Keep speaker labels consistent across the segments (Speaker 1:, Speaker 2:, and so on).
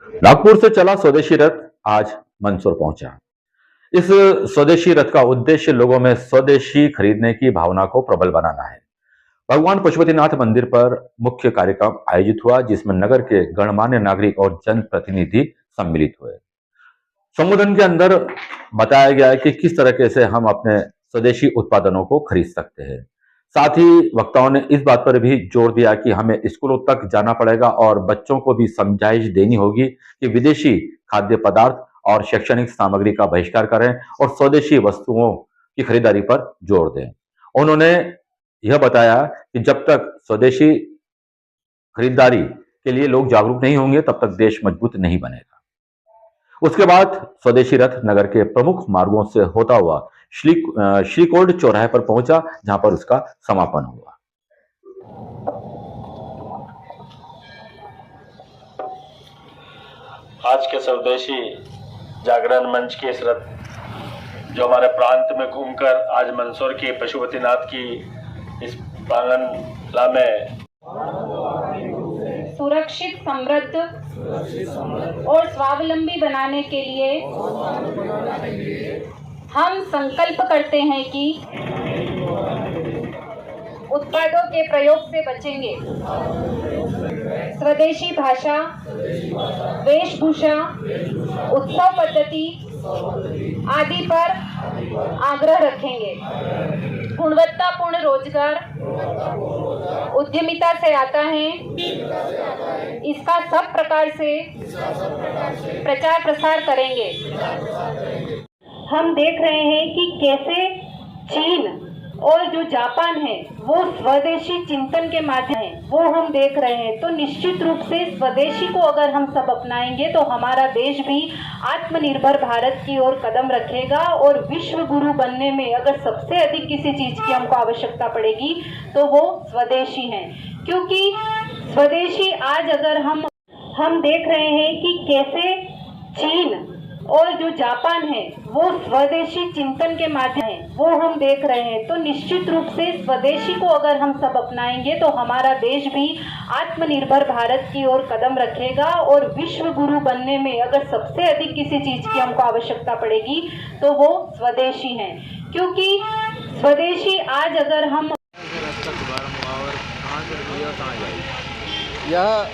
Speaker 1: नागपुर से चला स्वदेशी रथ आज मंदसौर पहुंचा। इस स्वदेशी रथ का उद्देश्य लोगों में स्वदेशी खरीदने की भावना को प्रबल बनाना है। भगवान पशुपतिनाथ मंदिर पर मुख्य कार्यक्रम आयोजित हुआ, जिसमें नगर के गणमान्य नागरिक और जनप्रतिनिधि सम्मिलित हुए। संबोधन के अंदर बताया गया है कि किस तरीके से हम अपने स्वदेशी उत्पादनों को खरीद सकते हैं। साथ ही वक्ताओं ने इस बात पर भी जोर दिया कि हमें स्कूलों तक जाना पड़ेगा और बच्चों को भी समझाइश देनी होगी कि विदेशी खाद्य पदार्थ और शैक्षणिक सामग्री का बहिष्कार करें और स्वदेशी वस्तुओं की खरीदारी पर जोर दें। उन्होंने यह बताया कि जब तक स्वदेशी खरीदारी के लिए लोग जागरूक नहीं होंगे, तब तक देश मजबूत नहीं बनेगा। उसके बाद स्वदेशी रथ नगर के प्रमुख मार्गों से होता हुआ श्रीकोट चौराहे पर पहुंचा, जहां पर उसका समापन हुआ।
Speaker 2: आज के स्वदेशी जागरण मंच के इस रथ जो हमारे प्रांत में घूमकर आज मंदसौर के पशुपतिनाथ की इस प्रांगण में
Speaker 3: सुरक्षित, समृद्ध और स्वावलंबी बनाने के लिए हम संकल्प करते हैं कि उत्पादों के प्रयोग से बचेंगे। स्वदेशी भाषा, वेशभूषा, उत्सव पद्धति आदि पर आग्रह रखेंगे। गुणवत्तापूर्ण रोजगार उद्यमिता से आता है, इसका सब प्रकार से प्रचार प्रसार करेंगे। हम देख रहे हैं कि कैसे चीन और जो जापान है वो स्वदेशी चिंतन के माध्यम है, वो हम देख रहे हैं। तो निश्चित रूप से स्वदेशी को अगर हम सब अपनाएंगे तो हमारा देश भी आत्मनिर्भर भारत की ओर कदम रखेगा। और विश्व गुरु बनने में अगर सबसे अधिक किसी चीज की हमको आवश्यकता पड़ेगी तो वो स्वदेशी है। क्योंकि स्वदेशी आज अगर हम देख रहे हैं कि कैसे चीन और जो जापान है वो स्वदेशी चिंतन के माध्यम है, वो हम देख रहे हैं। तो निश्चित रूप से स्वदेशी को अगर हम सब अपनाएंगे तो हमारा देश भी आत्मनिर्भर भारत की ओर कदम रखेगा। और विश्व गुरु बनने में अगर सबसे अधिक किसी चीज की हमको आवश्यकता पड़ेगी तो वो स्वदेशी है। क्योंकि स्वदेशी आज अगर हम
Speaker 4: यह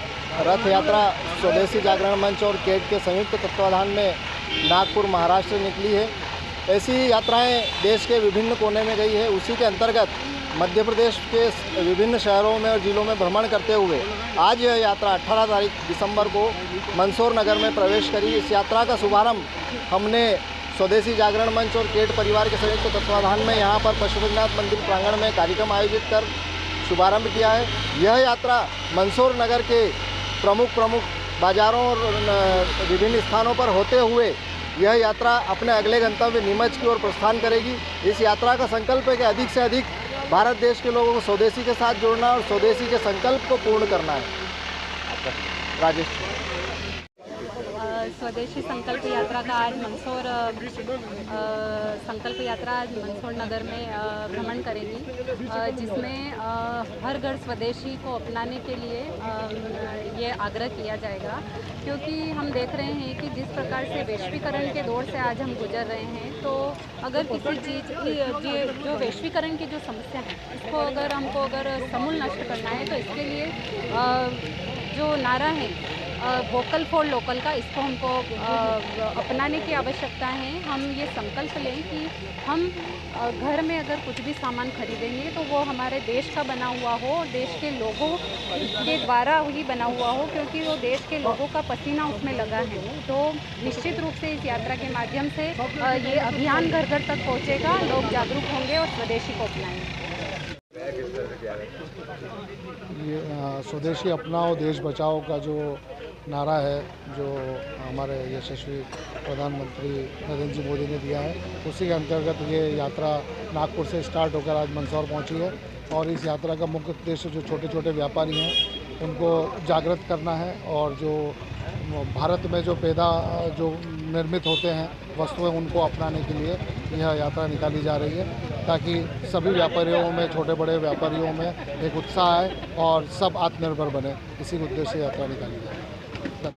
Speaker 4: रथ यात्रा स्वदेशी जागरण मंच और केट के संयुक्त तत्वाधान में नागपुर महाराष्ट्र निकली है। ऐसी यात्राएं देश के विभिन्न कोने में गई है। उसी के अंतर्गत मध्य प्रदेश के विभिन्न शहरों में और जिलों में भ्रमण करते हुए आज यह यात्रा 18 दिसंबर को मंदसौर नगर में प्रवेश करी। इस यात्रा का शुभारंभ हमने स्वदेशी जागरण मंच और केट परिवार के संयुक्त तत्वाधान में यहाँ पर पशुपतिनाथ मंदिर प्रांगण में कार्यक्रम आयोजित कर शुभारंभ किया है। यह यात्रा मंदसौर नगर के प्रमुख बाज़ारों और विभिन्न स्थानों पर होते हुए यह यात्रा अपने अगले गंतव्य नीमच की ओर प्रस्थान करेगी। इस यात्रा का संकल्प है कि अधिक से अधिक भारत देश के लोगों को स्वदेशी के साथ जोड़ना और स्वदेशी के संकल्प को पूर्ण करना है। राजेश,
Speaker 5: स्वदेशी संकल्प यात्रा का आज मंदसौर संकल्प यात्रा आज मंदसौर नगर में भ्रमण करेगी, जिसमें हर घर स्वदेशी को अपनाने के लिए ये आग्रह किया जाएगा। क्योंकि हम देख रहे हैं कि जिस प्रकार से वैश्वीकरण के दौर से आज हम गुजर रहे हैं, तो अगर किसी चीज़ की जो वैश्वीकरण की जो समस्या है, इसको अगर समूल नष्ट करना है तो इसके लिए जो नारा है वोकल फॉर लोकल का, इसको हमको अपनाने की आवश्यकता है। हम ये संकल्प लें कि हम घर में अगर कुछ भी सामान खरीदेंगे तो वो हमारे देश का बना हुआ हो, देश के लोगों के द्वारा ही बना हुआ हो, क्योंकि वो देश के लोगों का पसीना उसमें लगा है। तो निश्चित रूप से इस यात्रा के माध्यम से ये अभियान घर घर तक पहुँचेगा, लोग जागरूक होंगे और स्वदेशी को अपनाएंगे।
Speaker 4: ये स्वदेशी अपनाओ देश बचाओ का जो नारा है, जो हमारे यशस्वी प्रधानमंत्री नरेंद्र जी मोदी ने दिया है, उसी के अंतर्गत ये यात्रा नागपुर से स्टार्ट होकर आज मंदसौर पहुंची है। और इस यात्रा का मुख्य उद्देश्य जो छोटे छोटे व्यापारी हैं उनको जागृत करना है, और जो भारत में जो निर्मित होते हैं वस्तुएं, उनको अपनाने के लिए यह यात्रा निकाली जा रही है, ताकि सभी व्यापारियों में, छोटे बड़े व्यापारियों में एक उत्साह आए और सब आत्मनिर्भर बने। इसी उद्देश्य से यात्रा निकाली जाए।